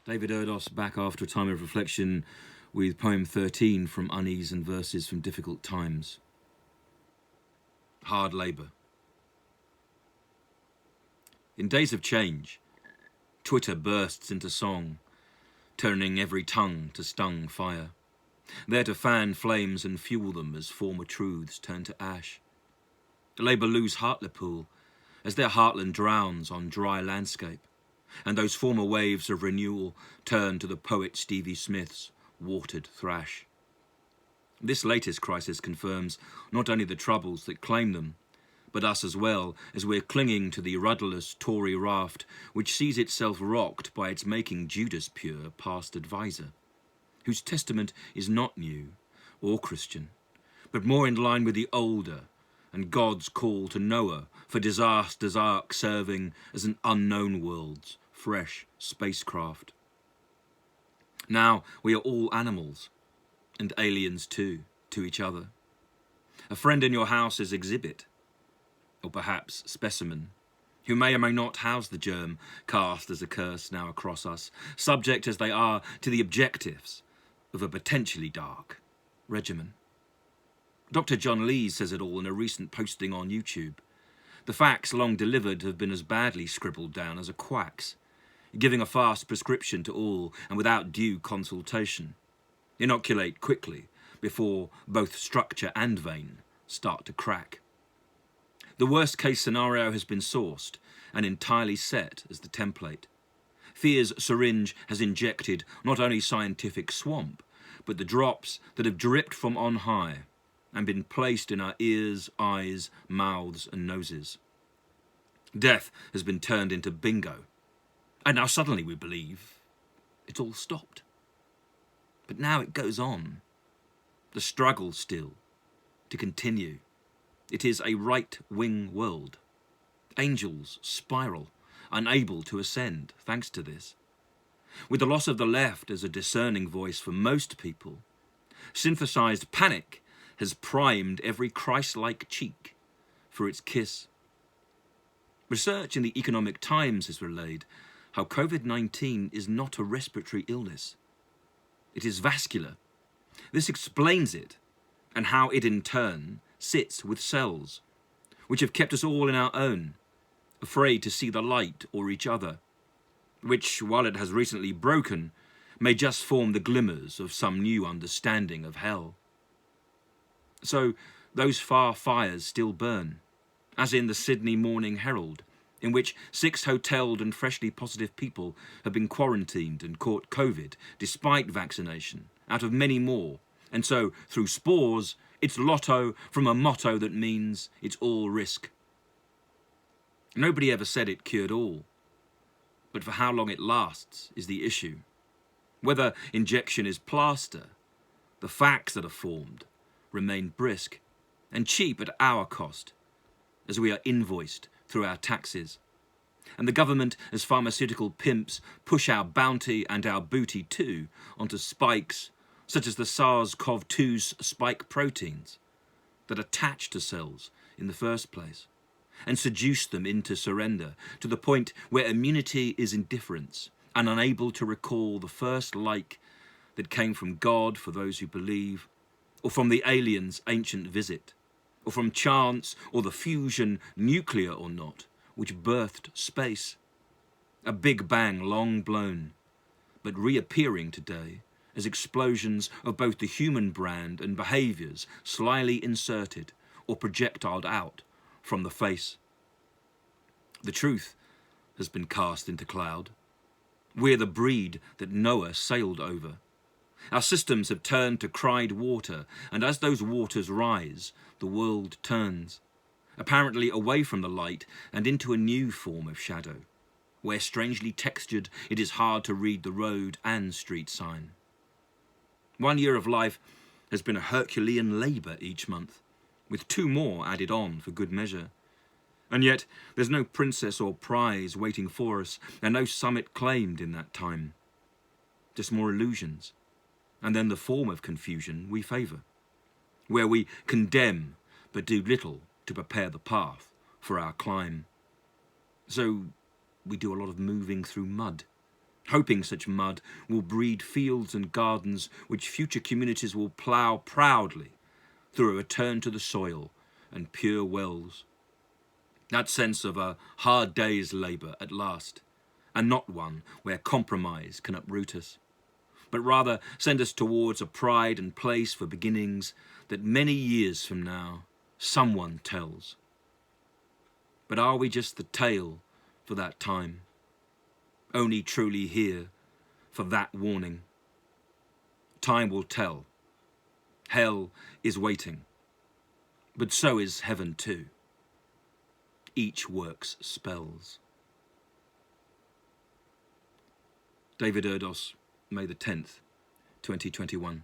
David Erdos back after a time of reflection with poem 13 from Unease and verses from Difficult Times. Hard labour. In days of change, Twitter bursts into song, turning every tongue to stung fire, there to fan flames and fuel them as former truths turn to ash. Labour lose Hartlepool as their heartland drowns on dry landscape, and those former waves of renewal turn to the poet Stevie Smith's watered thrash. This latest crisis confirms not only the troubles that claim them, but us as well, as we're clinging to the rudderless Tory raft which sees itself rocked by its making Judas pure past advisor, whose testament is not new or Christian, but more in line with the older and God's call to Noah for disaster's ark serving as an unknown world's fresh spacecraft. Now we are all animals, and aliens too, to each other. A friend in your house is exhibit, or perhaps specimen, who may or may not house the germ cast as a curse now across us, subject as they are to the objectives of a potentially dark regimen. Dr. John Lees says it all in a recent posting on YouTube. The facts long delivered have been as badly scribbled down as a quack's, giving a fast prescription to all and without due consultation. Inoculate quickly before both structure and vein start to crack. The worst case scenario has been sourced and entirely set as the template. Fear's syringe has injected not only scientific swamp, but the drops that have dripped from on high and been placed in our ears, eyes, mouths and noses. Death has been turned into bingo. And now suddenly we believe it's all stopped. But now it goes on. The struggle still to continue. It is a right-wing world. Angels spiral, unable to ascend thanks to this. With the loss of the left as a discerning voice for most people, synthesized panic has primed every Christ-like cheek for its kiss. Research in the Economic Times has relayed how COVID-19 is not a respiratory illness. It is vascular. This explains it and how it in turn sits with cells, which have kept us all in our own, afraid to see the light or each other, which, while it has recently broken, may just form the glimmers of some new understanding of hell. So those far fires still burn, as in the Sydney Morning Herald, in which 6 hotelled and freshly positive people have been quarantined and caught COVID despite vaccination, out of many more. And so, through spores, it's lotto from a motto that means it's all risk. Nobody ever said it cured all, but for how long it lasts is the issue. Whether injection is plaster, the facts that are formed remain brisk and cheap at our cost, as we are invoiced through our taxes. And the government, as pharmaceutical pimps, push our bounty and our booty too onto spikes, such as the SARS-CoV-2's spike proteins that attach to cells in the first place and seduce them into surrender to the point where immunity is indifference and unable to recall the first like that came from God for those who believe, or from the alien's ancient visit, or from chance or the fusion, nuclear or not, which birthed space. A big bang long blown, but reappearing today as explosions of both the human brand and behaviours slyly inserted or projectiled out from the face. The truth has been cast into cloud. We're the breed that Noah sailed over. Our systems have turned to cried water, and as those waters rise, the world turns, apparently away from the light and into a new form of shadow, where strangely textured it is hard to read the road and street sign. 1 year of life has been a Herculean labour each month, with 2 more added on for good measure. And yet there's no princess or prize waiting for us, and no summit claimed in that time. Just more illusions, and then the form of confusion we favour, where we condemn but do little to prepare the path for our climb. So we do a lot of moving through mud, hoping such mud will breed fields and gardens which future communities will plough proudly through a return to the soil and pure wells. That sense of a hard day's labour at last, and not one where compromise can uproot us, but rather send us towards a pride and place for beginnings that many years from now someone tells. But are we just the tale for that time? Only truly here for that warning? Time will tell. Hell is waiting, but so is heaven too. Each works spells. David Erdos, May the 10th, 2021.